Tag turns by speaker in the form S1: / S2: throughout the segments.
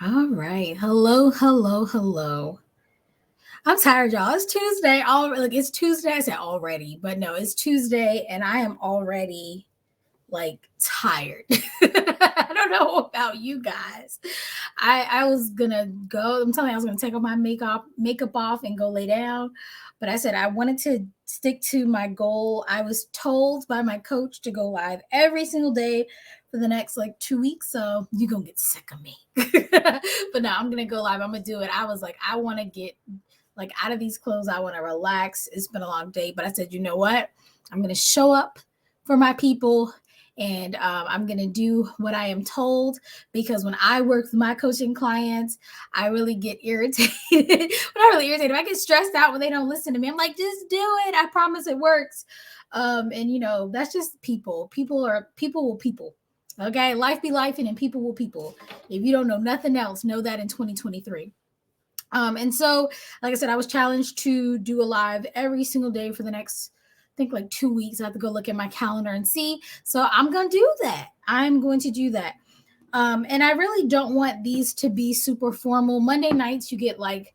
S1: All right. Hello, hello, hello. I'm tired, y'all. It's Tuesday. It's Tuesday. I said already, but no, it's Tuesday, and I am already like tired. I don't know about you guys. I was gonna go. I'm telling you, I was gonna take off my makeup off and go lay down, but I said I wanted to stick to my goal. I was told by my coach to go live every single day for the next like 2 weeks. So you're gonna get sick of me. But no, I'm gonna go live. I'm gonna do it. I was like, I want to get like out of these clothes. I want to relax. It's been a long day, but I said, you know what? I'm gonna show up for my people, and I'm going to do what I am told, because when I work with my coaching clients, I really get irritated. Not really irritated. I get stressed out when they don't listen to me. I'm like, just do it. I promise it works. And that's just people. People will people. Okay, life be life, and people will people. If you don't know nothing else, know that in 2023. And so, like I said, I was challenged to do a live every single day for the next, I think, like 2 weeks. I have to go look at my calendar and see. So I'm going to do that. I'm going to do that. And I really don't want these to be super formal. Monday nights, you get like,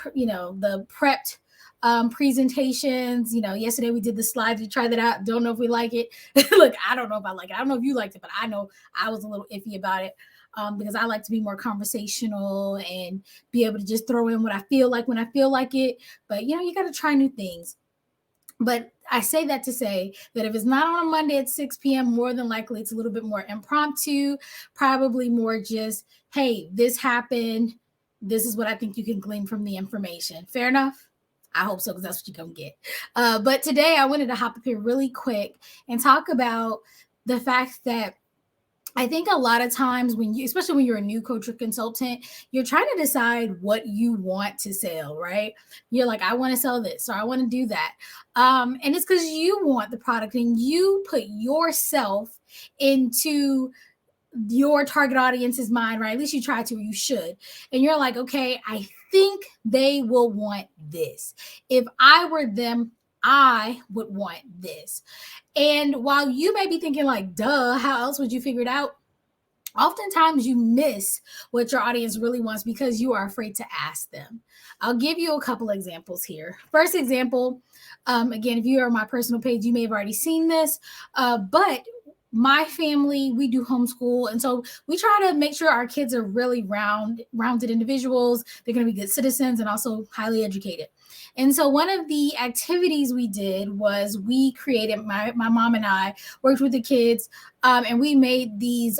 S1: the prepped presentations. Yesterday we did the slides. We tried that out. Don't know if we like it. Look, I don't know if I like it. I don't know if you liked it, but I know I was a little iffy about it. Because I like to be more conversational and be able to just throw in what I feel like when I feel like it. But you got to try new things. But I say that to say that if it's not on a Monday at 6 p.m., more than likely it's a little bit more impromptu, probably more just, hey, this happened. This is what I think you can glean from the information. Fair enough? I hope so, because that's what you're going to get. But today I wanted to hop up here really quick and talk about the fact that I think a lot of times especially when you're a new coach or consultant, you're trying to decide what you want to sell, right? You're like, I want to sell this, or I want to do that. And it's because you want the product and you put yourself into your target audience's mind, right? At least you try to, or you should. And you're like, okay, I think they will want this. If I were them, I would want this. And while you may be thinking, like, duh, how else would you figure it out? Oftentimes you miss what your audience really wants because you are afraid to ask them. I'll give you a couple examples here. First example, again, if you are on my personal page, you may have already seen this, but my family, we do homeschool, and so we try to make sure our kids are really rounded individuals. They're going to be good citizens and also highly educated. And so one of the activities we did was we created, my mom and I worked with the kids, and we made these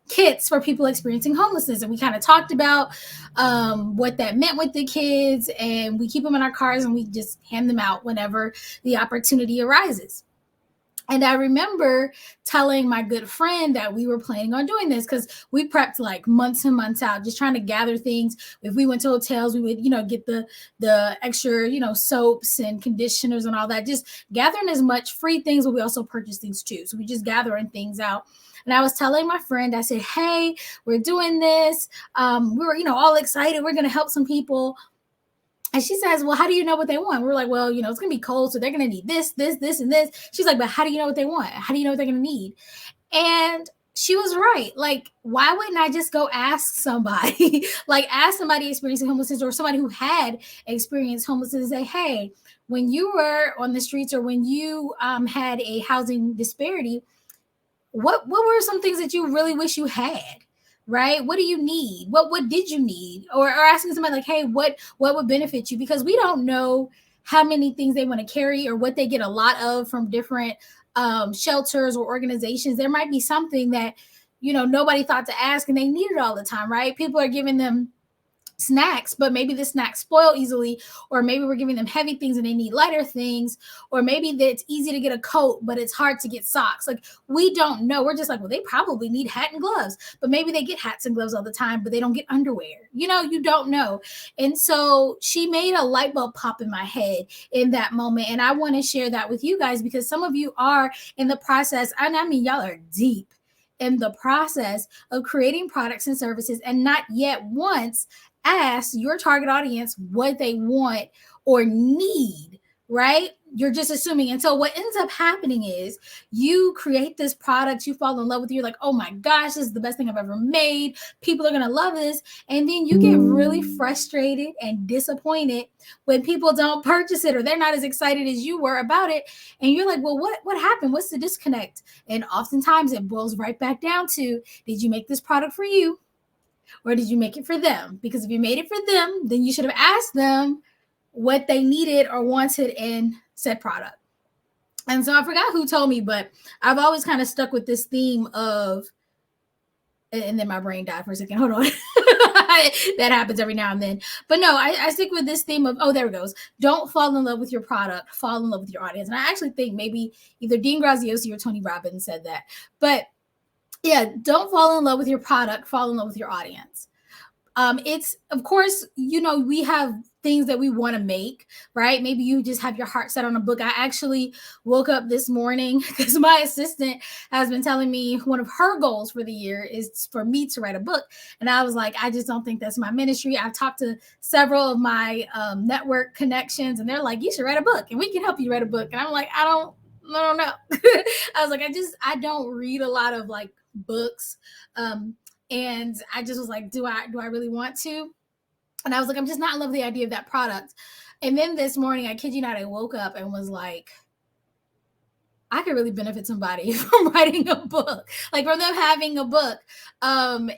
S1: kits for people experiencing homelessness. And we kind of talked about what that meant with the kids, and we keep them in our cars and we just hand them out whenever the opportunity arises. And I remember telling my good friend that we were planning on doing this because we prepped like months and months out, just trying to gather things. If we went to hotels, we would, get the extra, soaps and conditioners and all that, just gathering as much free things, but we also purchased things too. So we just gathering things out. And I was telling my friend, I said, hey, we're doing this. We were, all excited. We're going to help some people. And she says, well, how do you know what they want? We're like, well, it's going to be cold, so they're going to need this, this, this, and this. She's like, but how do you know what they want? How do you know what they're going to need? And she was right. Like, why wouldn't I just go ask somebody, like ask somebody experiencing homelessness or somebody who had experienced homelessness and say, hey, when you were on the streets or when you had a housing disparity, what were some things that you really wish you had? Right? What do you need? What did you need? Or asking somebody like, hey, what would benefit you? Because we don't know how many things they want to carry or what they get a lot of from different shelters or organizations. There might be something that nobody thought to ask and they need it all the time, right? People are giving them snacks, but maybe the snacks spoil easily, or maybe we're giving them heavy things and they need lighter things, or maybe that it's easy to get a coat but it's hard to get socks. Like, we don't know. We're just like, well, they probably need hat and gloves, but maybe they get hats and gloves all the time, but they don't get underwear. You don't know. And so she made a light bulb pop in my head in that moment, and I want to share that with you guys because some of you are in the process, and I mean, y'all are deep in the process of creating products and services and not yet once ask your target audience what they want or need, right? you're just assuming. And so what ends up happening is you create this product, you fall in love with it, you're like, oh my gosh, this is the best thing I've ever made. People are going to love this. And then you get really frustrated and disappointed when people don't purchase it or they're not as excited as you were about it. And you're like, well, what happened? What's the disconnect? And oftentimes it boils right back down to, did you make this product for you? Or did you make it for them? Because if you made it for them, then you should have asked them what they needed or wanted in said product. And so I forgot who told me, but I've always kind of stuck with this theme of, and then my brain died for a second. Hold on. That happens every now and then. But no, I stick with this theme of, oh, there it goes. Don't fall in love with your product. Fall in love with your audience. And I actually think maybe either Dean Graziosi or Tony Robbins said that. But yeah, don't fall in love with your product. Fall in love with your audience. It's, of course, we have things that we want to make, right? Maybe you just have your heart set on a book. I actually woke up this morning because my assistant has been telling me one of her goals for the year is for me to write a book. And I was like, I just don't think that's my ministry. I've talked to several of my network connections and they're like, you should write a book and we can help you write a book. And I'm like, I don't know. I was like, I don't read a lot of like books. And I just was like, do I really want to? And I was like, I'm just not in love with the idea of that product. And then this morning, I kid you not, I woke up and was like, I could really benefit somebody from writing a book, like from them having a book. And,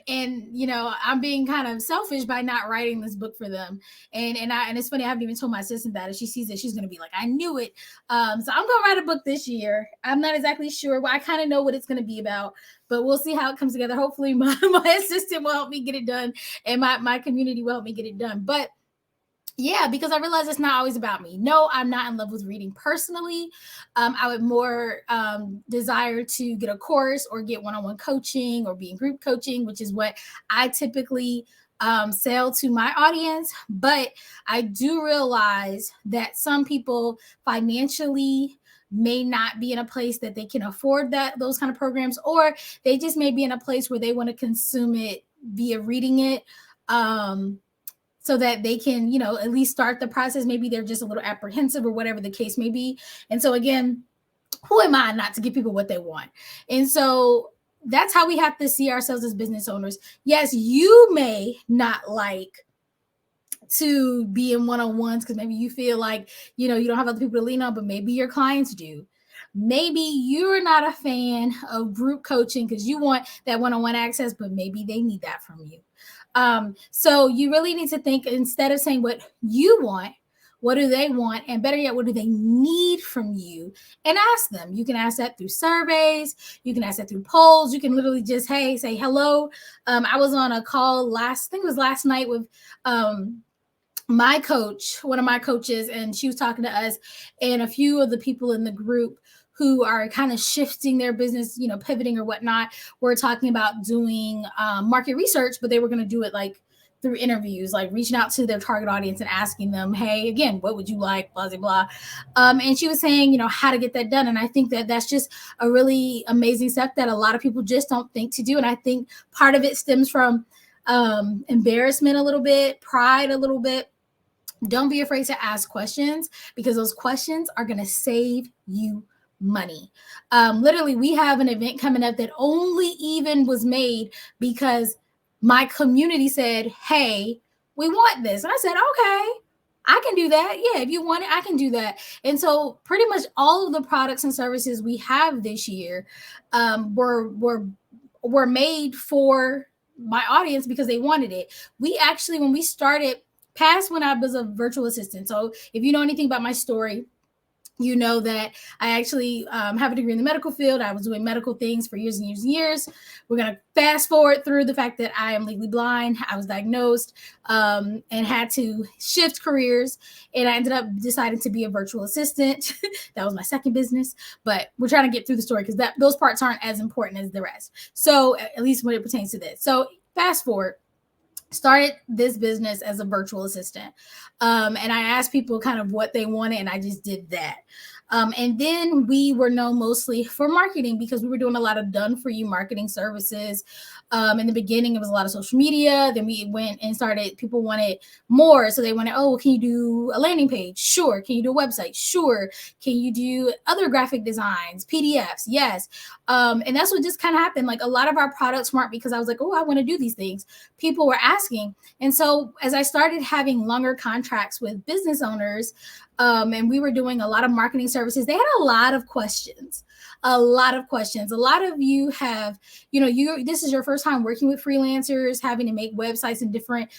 S1: I'm being kind of selfish by not writing this book for them. And it's funny, I haven't even told my assistant that. If she sees it, she's going to be like, I knew it. So I'm going to write a book this year. I'm not exactly sure, but I kind of know what it's going to be about, but we'll see how it comes together. Hopefully my assistant will help me get it done and my community will help me get it done. But yeah, because I realized it's not always about me. No, I'm not in love with reading personally. I would more desire to get a course or get one-on-one coaching or be in group coaching, which is what I typically sell to my audience. But I do realize that some people financially may not be in a place that they can afford those kind of programs, or they just may be in a place where they want to consume it via reading it. So that they can, at least start the process. Maybe they're just a little apprehensive or whatever the case may be. And so again, who am I not to give people what they want? And so that's how we have to see ourselves as business owners. Yes, you may not like to be in one-on-ones because maybe you feel like, you don't have other people to lean on, but maybe your clients do. Maybe you're not a fan of group coaching because you want that one-on-one access, but maybe they need that from you. So you really need to think, instead of saying what you want, what do they want? And better yet, what do they need from you? And ask them. You can ask that through surveys. You can ask that through polls. You can literally just, say hello. I was on a call last night with my coach, one of my coaches, and she was talking to us and a few of the people in the group who are kind of shifting their business, pivoting or whatnot. We're talking about doing market research, but they were going to do it like through interviews, like reaching out to their target audience and asking them, hey, again, what would you like, blah, blah, blah. And she was saying, how to get that done. And I think that that's just a really amazing step that a lot of people just don't think to do. And I think part of it stems from embarrassment a little bit, pride a little bit. Don't be afraid to ask questions because those questions are going to save you money. Literally, we have an event coming up that only even was made because my community said, hey, we want this. And I said, okay, I can do that. Yeah, if you want it, I can do that. And so pretty much all of the products and services we have this year were made for my audience because they wanted it. We actually, when we started, past when I was a virtual assistant. So if you know anything about my story, you know that I actually have a degree in the medical field. I was doing medical things for years and years and years. We're going to fast forward through the fact that I am legally blind. I was diagnosed and had to shift careers. And I ended up deciding to be a virtual assistant. That was my second business. But we're trying to get through the story because those parts aren't as important as the rest. So at least when it pertains to this. So fast forward. Started this business as a virtual assistant. And I asked people kind of what they wanted, and I just did that. And then we were known mostly for marketing because we were doing a lot of done for you marketing services. In the beginning, it was a lot of social media. Then we went and started, people wanted more. So they wanted, oh, can you do a landing page? Sure. Can you do a website? Sure. Can you do other graphic designs, PDFs? Yes. And that's what just kind of happened. Like a lot of our products weren't because I was like, oh, I want to do these things. People were asking. And so as I started having longer contracts with business owners, and we were doing a lot of marketing services, they had a lot of questions. A lot of you have, this is your first time working with freelancers, having to make websites and different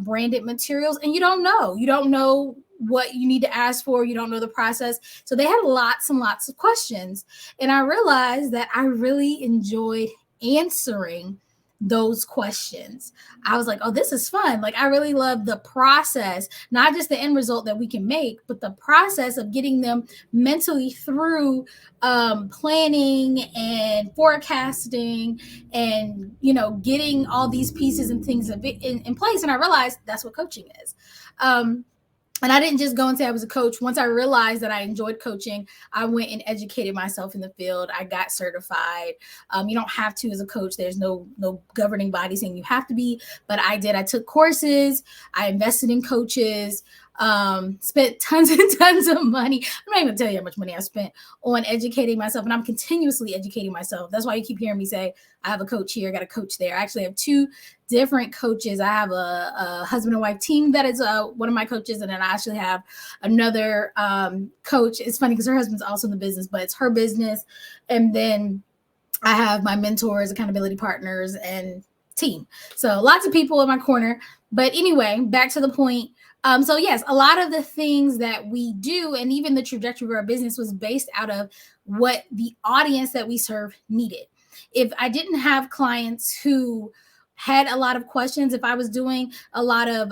S1: branded materials, and you don't know what you need to ask for. You don't know the process. So they had lots and lots of questions. And I realized that I really enjoyed answering those questions. I was like, oh, this is fun. Like, I really love the process, not just the end result that we can make, but the process of getting them mentally through planning and forecasting and, getting all these pieces and things in place. And I realized that's what coaching is. And I didn't just go and say I was a coach. Once I realized that I enjoyed coaching, I went and educated myself in the field. I got certified. You don't have to as a coach. There's no governing body saying you have to be, but I did. I took courses. I invested in coaches. Spent tons and tons of money. I'm not even gonna tell you how much money I spent on educating myself, and I'm continuously educating myself. That's why you keep hearing me say, I have a coach here, I got a coach there. I actually have two different coaches. I have a husband and wife team that is one of my coaches, and then I actually have another coach. It's funny because her husband's also in the business, but it's her business. And then I have my mentors, accountability partners, and team. So lots of people in my corner. But anyway, back to the point. So yes, a lot of the things that we do and even the trajectory of our business was based out of what the audience that we serve needed. If I didn't have clients who had a lot of questions, if I was doing a lot of,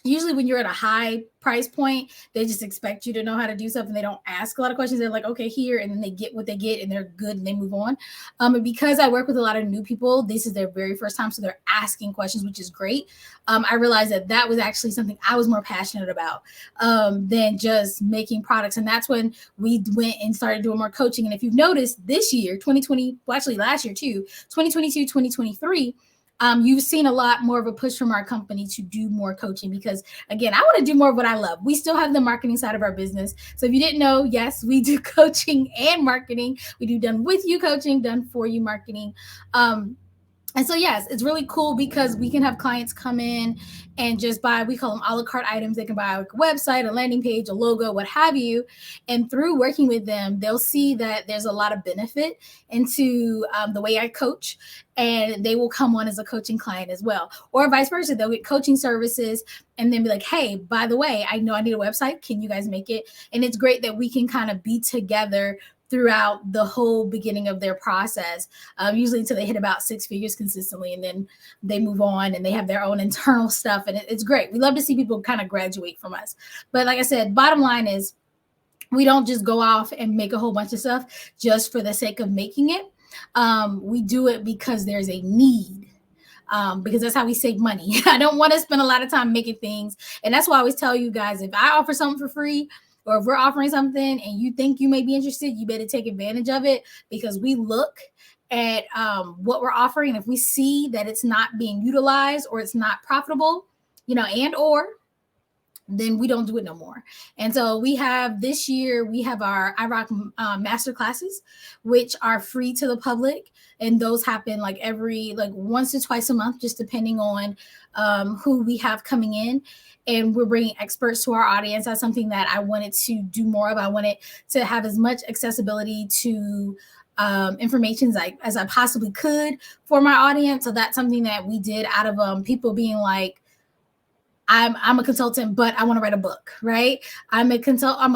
S1: usually when you're at a high price point, they just expect you to know how to do something. They don't ask a lot of questions. They're like, okay, here, and then they get what they get and they're good and they move on. And because I work with a lot of new people, this is their very first time. So they're asking questions, which is great. I realized that was actually something I was more passionate about than just making products. And that's when we went and started doing more coaching. And if you've noticed this year, 2020, well, actually last year too, 2022, 2023, you've seen a lot more of a push from our company to do more coaching because, again, I want to do more of what I love. We still have the marketing side of our business. So if you didn't know, yes, we do coaching and marketing. We do done with you coaching, done for you marketing. And so, yes, it's really cool because we can have clients come in and just buy, we call them a la carte items. They can buy like a website, a landing page, a logo, what have you. And through working with them, they'll see that there's a lot of benefit into the way I coach, and they will come on as a coaching client as well. Or vice versa, they'll get coaching services and then be like, hey, by the way, I know I need a website. Can you guys make it? And it's great that we can kind of be together throughout the whole beginning of their process, usually until they hit about 6 figures consistently, and then they move on and they have their own internal stuff, and it's great. We love to see people kind of graduate from us. But like I said, bottom line is we don't just go off and make a whole bunch of stuff just for the sake of making it. We do it because there's a need. Because that's how we save money. I don't want to spend a lot of time making things. And that's why I always tell you guys, if I offer something for free, or if we're offering something and you think you may be interested, you better take advantage of it, because we look at what we're offering. And if we see that it's not being utilized or it's not profitable, then we don't do it no more. And so we have this year, we have our iRock master classes, which are free to the public. And those happen every once or twice a month, just depending on who we have coming in. And we're bringing experts to our audience. That's something that I wanted to do more of. I wanted to have as much accessibility to information as I possibly could for my audience. So that's something that we did out of people being like, I'm a consultant, but I want to write a book, right? I'm a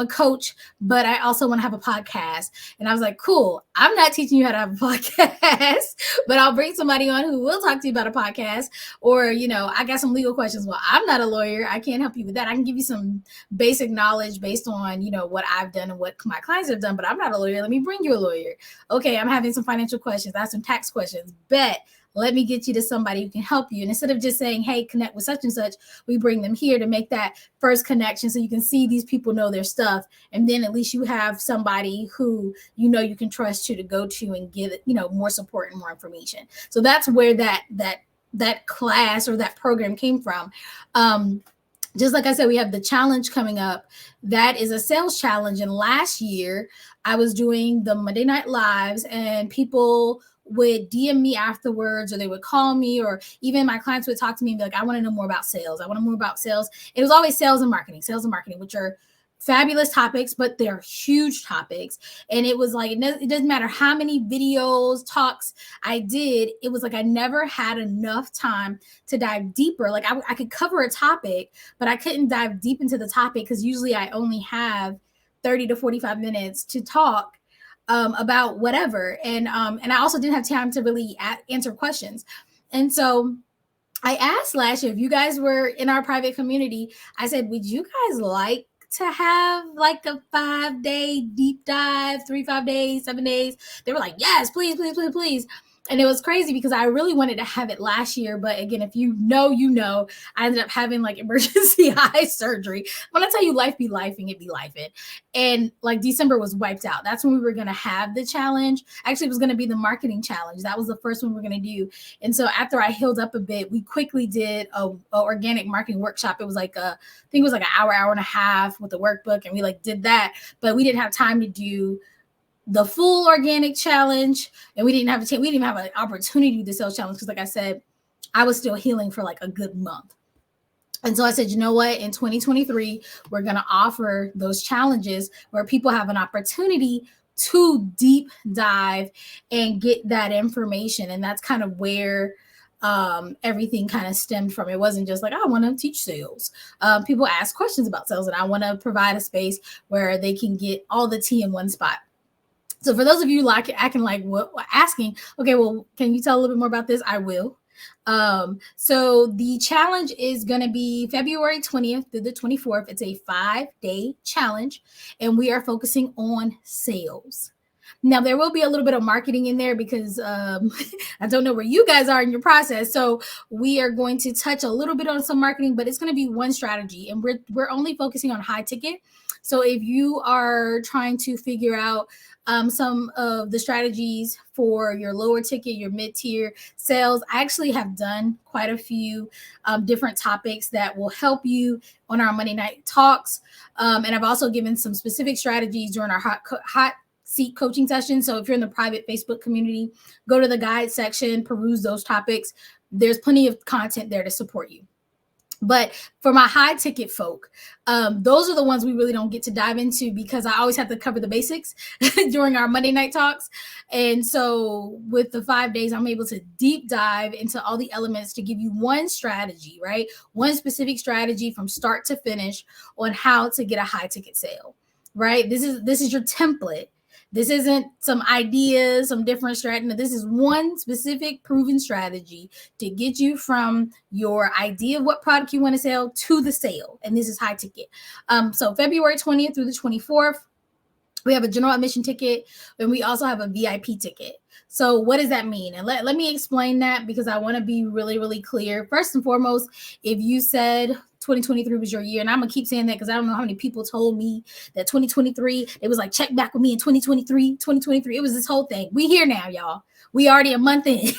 S1: coach, but I also want to have a podcast. And I was like, cool, I'm not teaching you how to have a podcast, but I'll bring somebody on who will talk to you about a podcast. Or, I got some legal questions. Well, I'm not a lawyer. I can't help you with that. I can give you some basic knowledge based on, what I've done and what my clients have done, but I'm not a lawyer. Let me bring you a lawyer. Okay, I'm having some financial questions. I have some tax questions. Bet. let me get you to somebody who can help you. And instead of just saying, hey, connect with such and such, we bring them here to make that first connection so you can see these people know their stuff. And then at least you have somebody who you can trust to go to and get more support and more information. So that's where that class or that program came from. Just like I said, we have the challenge coming up. That is a sales challenge. And last year, I was doing the Monday Night Lives, and people would DM me afterwards, or they would call me, or even my clients would talk to me and be like, I want to know more about sales. I want to know more about sales. It was always sales and marketing, which are fabulous topics, but they're huge topics. And it was like, it doesn't matter how many videos, talks I did. It was like I never had enough time to dive deeper. Like I could cover a topic, but I couldn't dive deep into the topic because usually I only have 30 to 45 minutes to talk about whatever. And I also didn't have time to really answer questions. And so I asked last year, if you guys were in our private community, I said, would you guys like to have like a 5-day deep dive, 5 days, 7 days? They were like, yes, please, please, please, please. And it was crazy because I really wanted to have it last year. But again, if you know, I ended up having like emergency eye surgery. When I tell you life be lifing, it be lifing. And like December was wiped out. That's when we were going to have the challenge. Actually, it was going to be the marketing challenge. That was the first one we we're going to do. And so after I healed up a bit, we quickly did a organic marketing workshop. It was like I think it was like an hour and a half with the workbook. And we like did that, but we didn't have time to do the full organic challenge, and we didn't have an opportunity to do the sales challenge because, like I said, I was still healing for like a good month. And so I said, you know what? In 2023, we're going to offer those challenges where people have an opportunity to deep dive and get that information. And that's kind of where everything kind of stemmed from. It wasn't just like, I want to teach sales. People ask questions about sales, and I want to provide a space where they can get all the tea in one spot. So for those of you asking, okay, well, can you tell a little bit more about this? I will. So the challenge is going to be February 20th through the 24th. It's a 5-day challenge, and we are focusing on sales. Now, there will be a little bit of marketing in there because I don't know where you guys are in your process. So we are going to touch a little bit on some marketing, but it's going to be one strategy, and we're only focusing on high ticket. So if you are trying to figure out some of the strategies for your lower ticket, your mid-tier sales, I actually have done quite a few different topics that will help you on our Monday night talks. And I've also given some specific strategies during our hot seat coaching session. So if you're in the private Facebook community, go to the guide section, peruse those topics. There's plenty of content there to support you. But for my high ticket folk, those are the ones we really don't get to dive into because I always have to cover the basics during our Monday night talks. And so with the 5 days, I'm able to deep dive into all the elements to give you one strategy, right? One specific strategy from start to finish on how to get a high ticket sale, right? This is your template. This isn't some ideas, some different strategy. This is one specific proven strategy to get you from your idea of what product you want to sell to the sale. And this is high ticket. So February 20th through the 24th, we have a general admission ticket, and we also have a VIP ticket. So what does that mean? And let me explain that because I want to be really, really clear. First and foremost, if you said 2023 was your year, and I'm going to keep saying that because I don't know how many people told me that 2023, it was like, check back with me in 2023. It was this whole thing. We here now, y'all. We already a month in.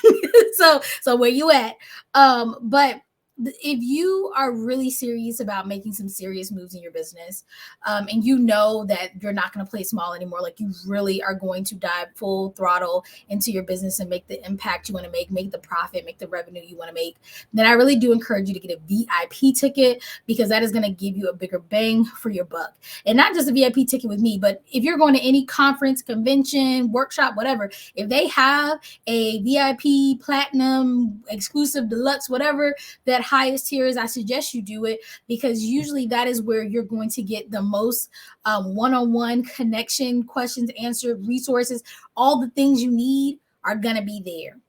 S1: So where you at? But if you are really serious about making some serious moves in your business, and you know that you're not going to play small anymore, like you really are going to dive full throttle into your business and make the impact you want to make the profit, make the revenue you want to make, then I really do encourage you to get a VIP ticket because that is going to give you a bigger bang for your buck. And not just a VIP ticket with me, but if you're going to any conference, convention, workshop, whatever, if they have a VIP, platinum, exclusive, deluxe, whatever that highest tiers, I suggest you do it because usually that is where you're going to get the most one-on-one connection, questions answered, resources, all the things you need are going to be there.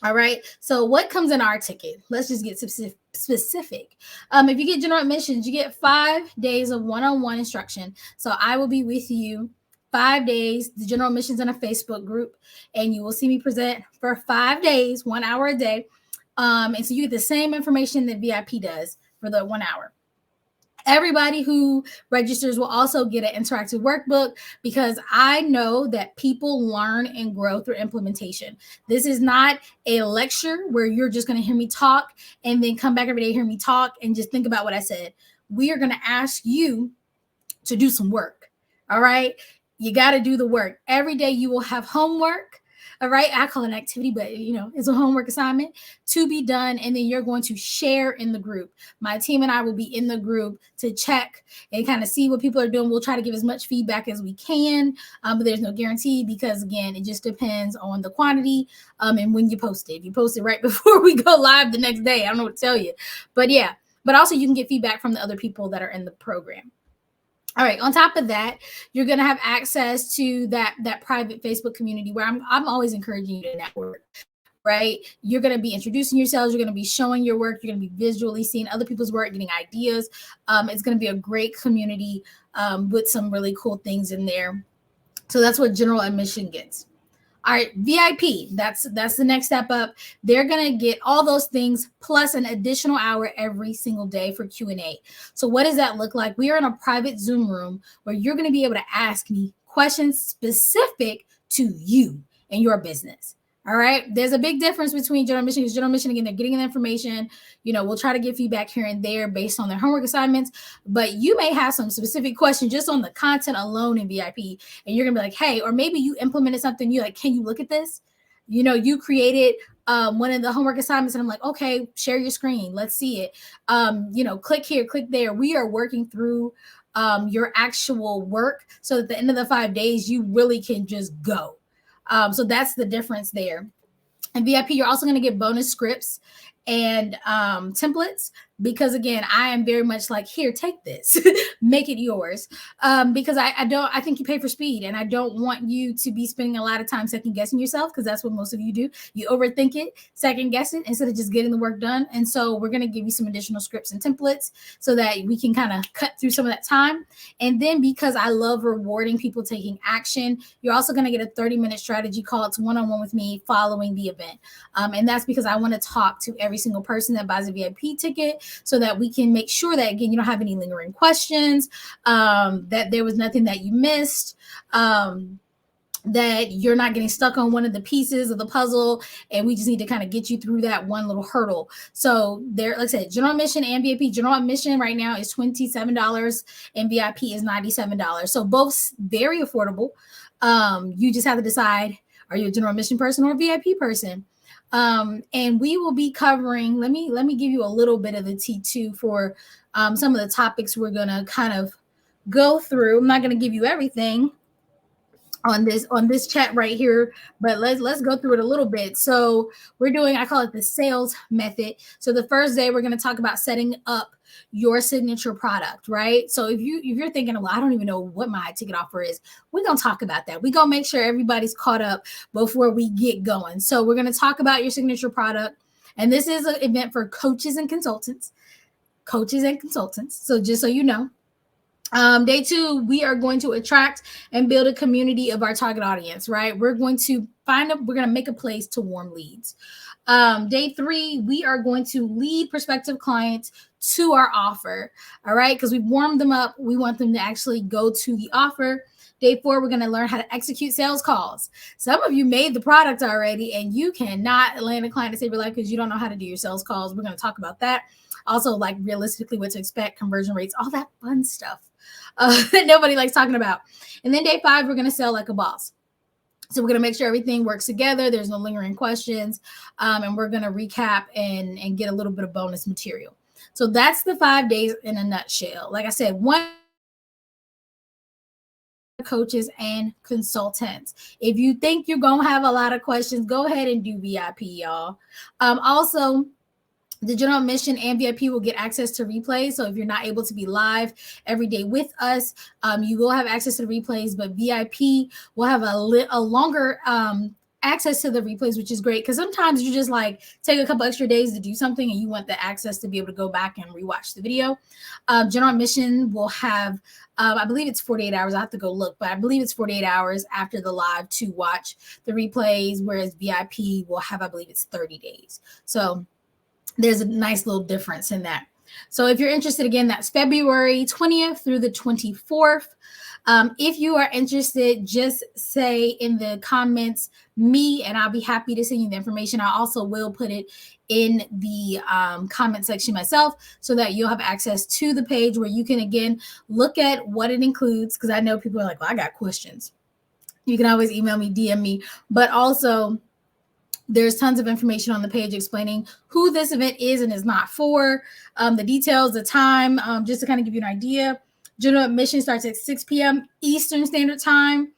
S1: All right. So what comes in our ticket? Let's just get specific. If you get general admissions, you get 5 days of one-on-one instruction. So I will be with you 5 days. The general admission's in a Facebook group, and you will see me present for 5 days, 1 hour a day. And so you get the same information that VIP does for the 1 hour. Everybody who registers will also get an interactive workbook, because I know that people learn and grow through implementation. This is not a lecture where you're just going to hear me talk and then come back every day, hear me talk, and just think about what I said. We are going to ask you to do some work. All right. You got to do the work. Every day you will have homework. All right. I call it an activity, but it's a homework assignment to be done. And then you're going to share in the group. My team and I will be in the group to check and kind of see what people are doing. We'll try to give as much feedback as we can, but there's no guarantee, because again, it just depends on the quantity and when you post it. If you post it right before we go live the next day, I don't know what to tell you, but yeah. But also you can get feedback from the other people that are in the program. All right. On top of that, you're going to have access to that private Facebook community where I'm always encouraging you to network, right? You're going to be introducing yourselves. You're going to be showing your work. You're going to be visually seeing other people's work, getting ideas. It's going to be a great community with some really cool things in there. So that's what general admission gets. All right, VIP, that's the next step up. They're going to get all those things plus an additional hour every single day for Q&A. So what does that look like? We are in a private Zoom room where you're going to be able to ask me questions specific to you and your business. All right. There's a big difference between general admission, because general admission, again, they're getting the information. We'll try to get feedback here and there based on their homework assignments, but you may have some specific questions just on the content alone in VIP. And you're gonna be like, hey, or maybe you implemented something new, like, can you look at this? You created one of the homework assignments, and I'm like, okay, share your screen. Let's see it. Click here, click there. We are working through your actual work, so at the end of the 5 days, you really can just go. So that's the difference there. And VIP, you're also going to get bonus scripts and templates, because again, I am very much like, here, take this, make it yours. Because I think you pay for speed, and I don't want you to be spending a lot of time second guessing yourself, because that's what most of you do. You overthink it, second guess it, instead of just getting the work done. And so we're going to give you some additional scripts and templates so that we can kind of cut through some of that time. And then, because I love rewarding people taking action, you're also going to get a 30-minute strategy call. It's one-on-one with me following the event. And that's because I want to talk to every single person that buys a VIP ticket, so that we can make sure that, again, you don't have any lingering questions, that there was nothing that you missed, that you're not getting stuck on one of the pieces of the puzzle, and we just need to kind of get you through that one little hurdle. So there, like I said, general admission and VIP. General admission right now is $27 and VIP is $97. So both very affordable. You just have to decide, are you a general admission person or a VIP person? And we will be covering, let me give you a little bit of the T2 for some of the topics we're going to kind of go through. I'm not going to give you everything on this chat right here, but let's go through it a little bit. So we're doing, I call it the sales method. So the first day we're going to talk about setting up your signature product, right? So if you're thinking, well, I don't even know what my ticket offer is, we're going to talk about that. We're going to make sure everybody's caught up before we get going. So we're going to talk about your signature product. And this is an event for coaches and consultants. So just so you know, day 2, we are going to attract and build a community of our target audience, right? We're going to make a place to warm leads. Day 3, we are going to lead prospective clients to our offer. All right. Because we've warmed them up. We want them to actually go to the offer. Day 4, we're going to learn how to execute sales calls. Some of you made the product already, and you cannot land a client to save your life because you don't know how to do your sales calls. We're going to talk about that. Also, like, realistically, what to expect, conversion rates, all that fun stuff that nobody likes talking about. And then day 5, we're going to sell like a boss. So we're going to make sure everything works together. There's no lingering questions. And we're going to recap and get a little bit of bonus material. So that's the 5 days in a nutshell. Like I said, one coaches and consultants. If you think you're going to have a lot of questions, go ahead and do VIP, y'all. Also, the general admission and VIP will get access to replays. So if you're not able to be live every day with us, you will have access to the replays, but VIP will have a longer access to the replays, which is great because sometimes you just like take a couple extra days to do something and you want the access to be able to go back and rewatch the video. General admission will have, I believe it's 48 hours. I have to go look, but I believe it's 48 hours after the live to watch the replays, whereas VIP will have, I believe it's 30 days. So there's a nice little difference in that. So if you're interested, again, that's February 20th through the 24th. If you are interested, just say in the comments me, and I'll be happy to send you the information. I also will put it in the comment section myself so that you'll have access to the page where you can, again, look at what it includes, because I know people are like, well, I got questions. You can always email me, DM me, but also there's tons of information on the page explaining who this event is and is not for, the details, the time, just to kind of give you an idea. General admission starts at 6 p.m. Eastern Standard Time.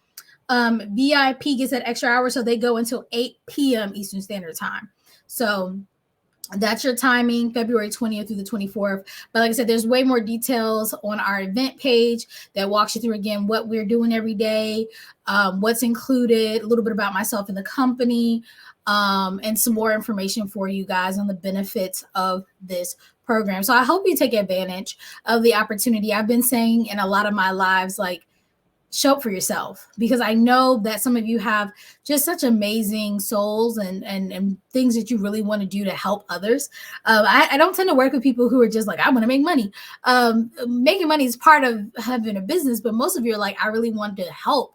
S1: VIP gets that extra hour, so they go until 8 p.m. Eastern Standard Time. So that's your timing, February 20th through the 24th. But like I said, there's way more details on our event page that walks you through, again, what we're doing every day, what's included, a little bit about myself and the company, and some more information for you guys on the benefits of this program. So I hope you take advantage of the opportunity. I've been saying in a lot of my lives, like, show up for yourself, because I know that some of you have just such amazing souls and things that you really want to do to help others. I don't tend to work with people who are just like, I want to make money. Making money is part of having a business, but most of you are like, I really want to help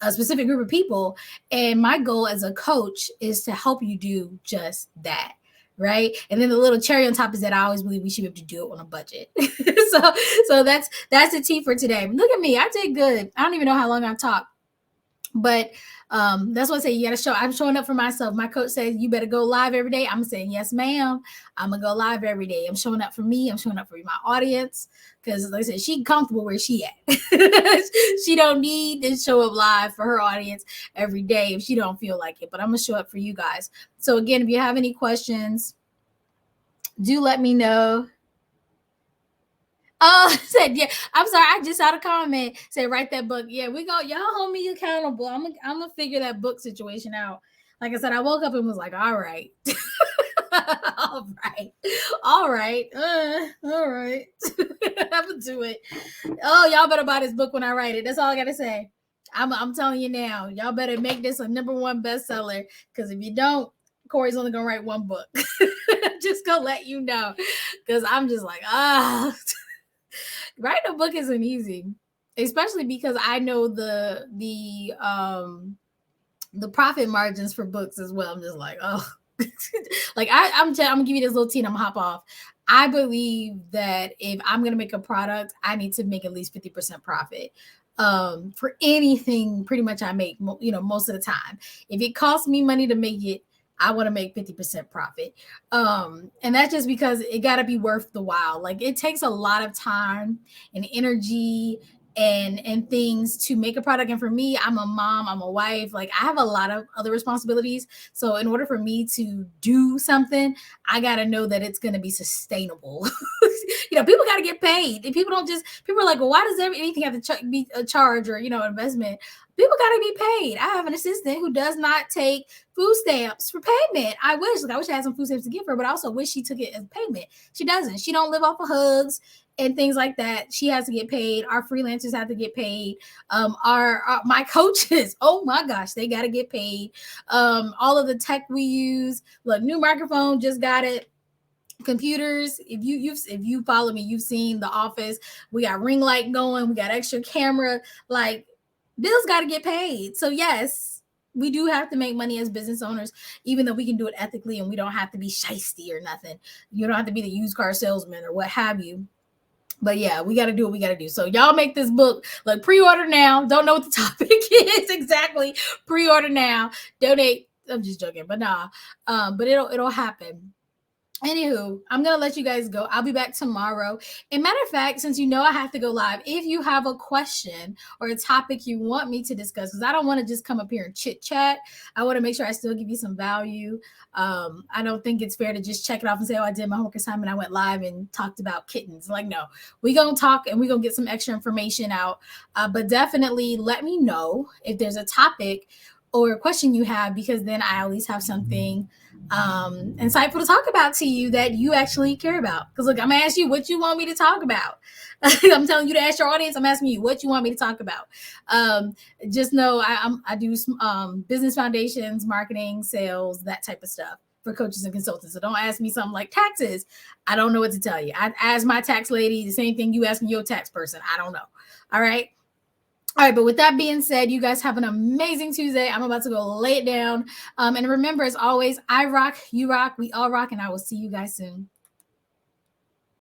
S1: a specific group of people. And my goal as a coach is to help you do just that. Right. And then the little cherry on top is that I always believe we should be able to do it on a budget. so that's the tea for today. Look at me. I did good. I don't even know how long I've talked, but that's what I say. You got to show. I'm showing up for myself. My coach says you better go live every day. I'm saying, yes, ma'am. I'm going to go live every day. I'm showing up for me. I'm showing up for my audience. Because like I said, she's comfortable where she at. She don't need to show up live for her audience every day if she don't feel like it. But I'm going to show up for you guys. So again, if you have any questions, do let me know. Oh, said, yeah, I'm sorry. I just saw the comment. Said, write that book. Yeah, we go. Y'all hold me accountable. I'm going to figure that book situation out. Like I said, I woke up and was like, all right. all right. I'm gonna do it. Oh, y'all better buy this book when I write it. That's all I gotta say. I'm telling you now, y'all better make this a #1 bestseller, because if you don't, Corey's only gonna write one book. Just gonna let you know, because I'm just like, writing a book isn't easy, especially because I know the profit margins for books as well. I'm just like, oh. Like I'm gonna give you this little tea and I'm gonna hop off. I believe that if I'm gonna make a product, I need to make at least 50% profit for anything pretty much I make, most of the time. If it costs me money to make it, I want to make 50% profit. And that's just because it got to be worth the while. Like, it takes a lot of time and energy and things to make a product. And for me, I'm a mom, I'm a wife, like I have a lot of other responsibilities. So in order for me to do something, I got to know that it's going to be sustainable. People got to get paid. And people are like, well, why does anything have to be a charge or, investment? People got to be paid. I have an assistant who does not take food stamps for payment. I wish I had some food stamps to give her, but I also wish she took it as payment. She doesn't. She don't live off of hugs and things like that. She has to get paid. Our freelancers have to get paid. My coaches, oh my gosh, they got to get paid. All of the tech we use, look, new microphone, just got it. Computers, if you follow me, you've seen The Office. We got ring light going. We got extra camera. Like, bills got to get paid. So yes, we do have to make money as business owners, even though we can do it ethically and we don't have to be shysty or nothing. You don't have to be the used car salesman or what have you. But yeah, we got to do what we got to do. So y'all make this book. Like, pre-order now. Don't know what the topic is exactly. Pre-order now. Donate. I'm just joking, but nah. But it'll happen. Anywho, I'm going to let you guys go. I'll be back tomorrow. And matter of fact, since I have to go live, if you have a question or a topic you want me to discuss, because I don't want to just come up here and chit chat. I want to make sure I still give you some value. I don't think it's fair to just check it off and say, oh, I did my homework assignment. I went live and talked about kittens. Like, no, we're going to talk and we're going to get some extra information out. But definitely let me know if there's a topic or question you have, because then I at least have something insightful to talk about to you that you actually care about. Because look, I'm gonna ask you what you want me to talk about. I'm telling you to ask your audience. I'm asking you what you want me to talk about. Just know I do business foundations, marketing, sales, that type of stuff for coaches and consultants. So don't ask me something like taxes. I don't know what to tell you. I ask my tax lady the same thing you asking your tax person. I don't know. All right. All right, but with that being said, you guys have an amazing Tuesday. I'm about to go lay it down. And remember, as always, I rock, you rock, we all rock, and I will see you guys soon.